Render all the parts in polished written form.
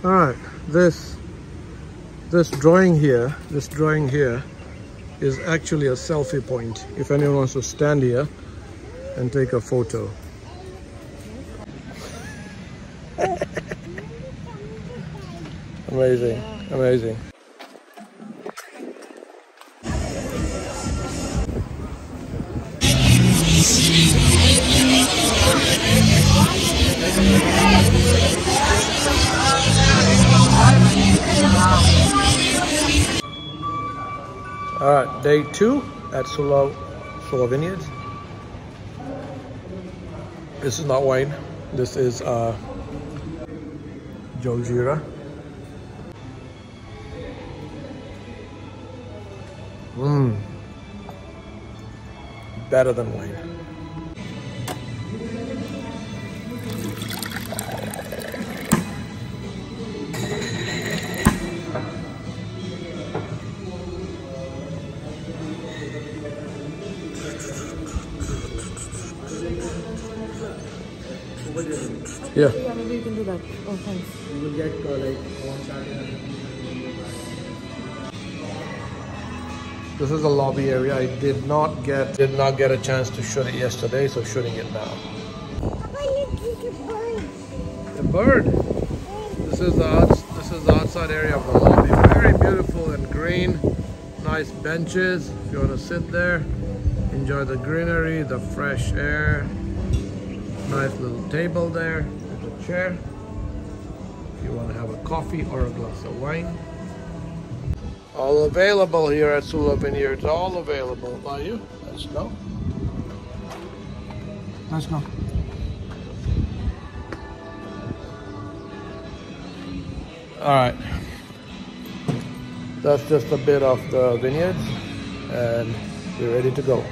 All right, this drawing here is actually a selfie point. If anyone wants to stand here and take a photo. Amazing, amazing. All right, day 2 at Sula Vineyards. This is not wine. This is Joljeera. Better than wine. Yeah. Yeah, maybe you can do that. Oh, thanks. You will get like one chart. This is the lobby area. I did not get a chance to shoot it yesterday, so shooting it now. A bird. This is the outside area of the lobby. Very beautiful and green. Nice benches. If you want to sit there, enjoy the greenery, the fresh air. Nice little table there with a chair. If you want to have a coffee or a glass of wine. All available here at Sula Vineyards. All available. Are you? Let's go. Let's go. All right. That's just a bit of the vineyards, and we're ready to go.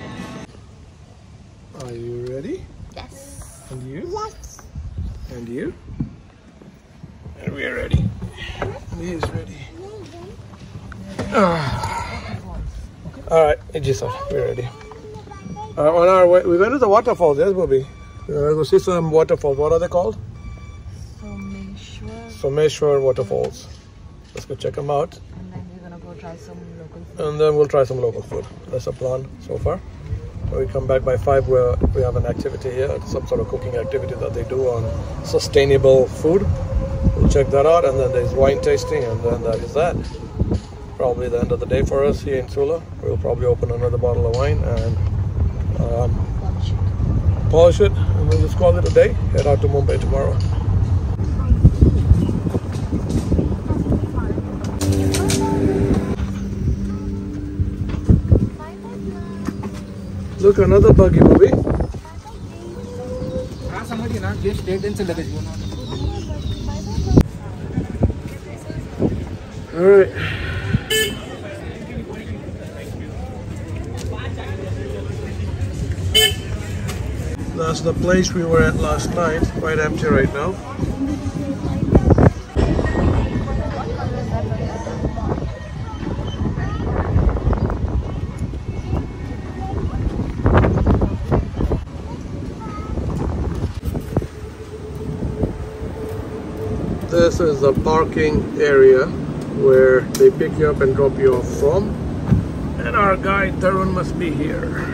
Are you ready? Yes. And you? Yes. And you? And we're ready. And he's ready. All right, Ijisa, we're ready. On our way, we're going to the waterfalls. Yes, Bobby. We're going to see some waterfalls. What are they called? Someshwar Waterfalls. Let's go check them out. And then we're gonna go try some local food. And then we'll try some local food. That's the plan so far. When we come back by 5, where we have an activity here, some sort of cooking activity that they do on sustainable food. We'll check that out, and then there's wine tasting, and then that is that. Probably the end of the day for us here in Sula. We'll probably open another bottle of wine and polish it, and we'll just call it a day. Head out to Mumbai tomorrow. Look, another buggy, Bobby. All right. That's the place we were at last night. Quite empty right now. This is the parking area where they pick you up and drop you off from. And our guide Tarun must be here.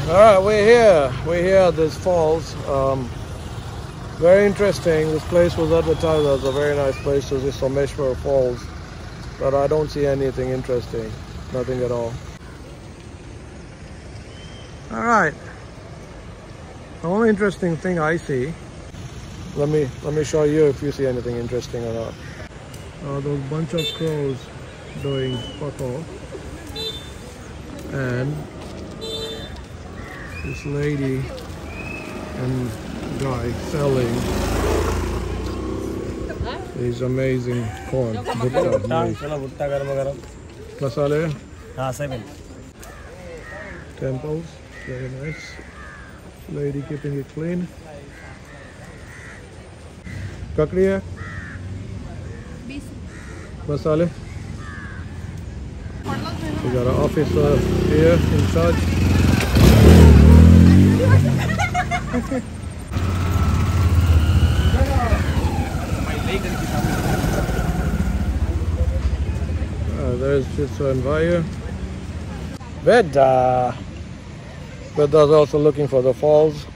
Alright, we're here at this falls. Very interesting. This place was advertised as a very nice place to see Someshwar Falls, but I don't see anything interesting. Nothing at all. Alright, the only interesting thing I see, let me show you if you see anything interesting or not. Those bunch of crows doing fuck all, and this lady and guy selling these amazing corn. Masala? 7. Temples, very nice. Lady keeping it clean. Kakriya? Masala? We got an officer here in charge. There's Chitsa and Vaya. Veda. Veda's also looking for the falls,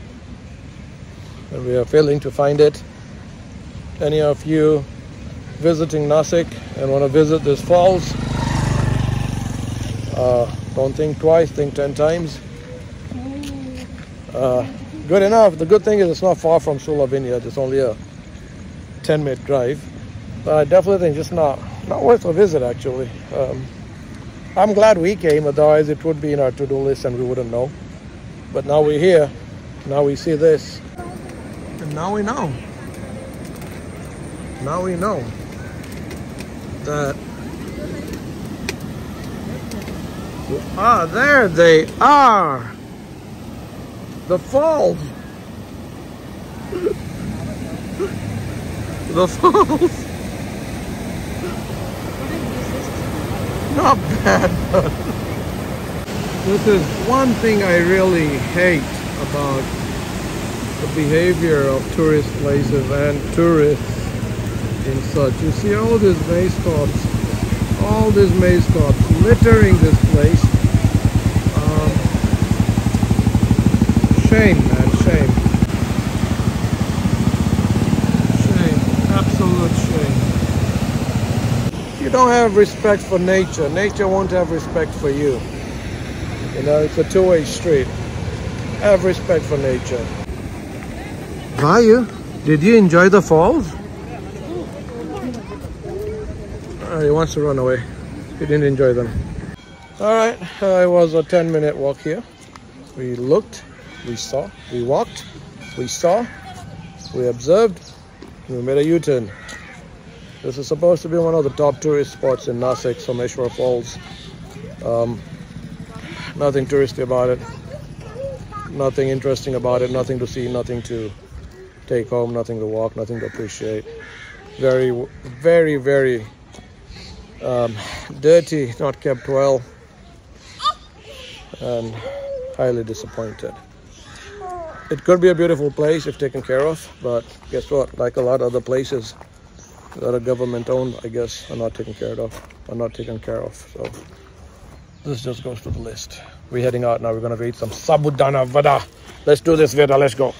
and we are failing to find it. Any of you visiting Nasik and want to visit these falls, don't think twice, think 10 times. Good enough. The good thing is it's not far from Sula Vineyard. It's only a 10-minute drive. But I definitely think it's not worth a visit, actually. I'm glad we came, otherwise it would be in our to-do list and we wouldn't know. But now we're here. Now we see this. And now we know. Now we know that there they are, the falls. The falls. Not bad, but this is one thing I really hate about the behavior of tourist places and tourists in such. You see all these mascots littering this place. Shame, man, shame. Shame, absolute shame. You don't have respect for nature. Nature won't have respect for you. You know, it's a two-way street. Have respect for nature. Vayu, did you enjoy the falls? He wants to run away. He didn't enjoy them. Alright, it was a 10-minute walk here. We looked, we saw, we walked, we saw, we observed, we made a U-turn. This is supposed to be one of the top tourist spots in Nasik, Someshwar Falls. Nothing touristy about it. Nothing interesting about it. Nothing to see, nothing to take home, nothing to walk, nothing to appreciate. Very, very, very dirty, not kept well, and highly disappointed. It could be a beautiful place if taken care of, but guess what? Like a lot of other places that are government owned, I guess, are not taken care of. So this just goes to the list. We're heading out now. We're gonna eat some sabudana vada. Let's do this, Veda. Let's go.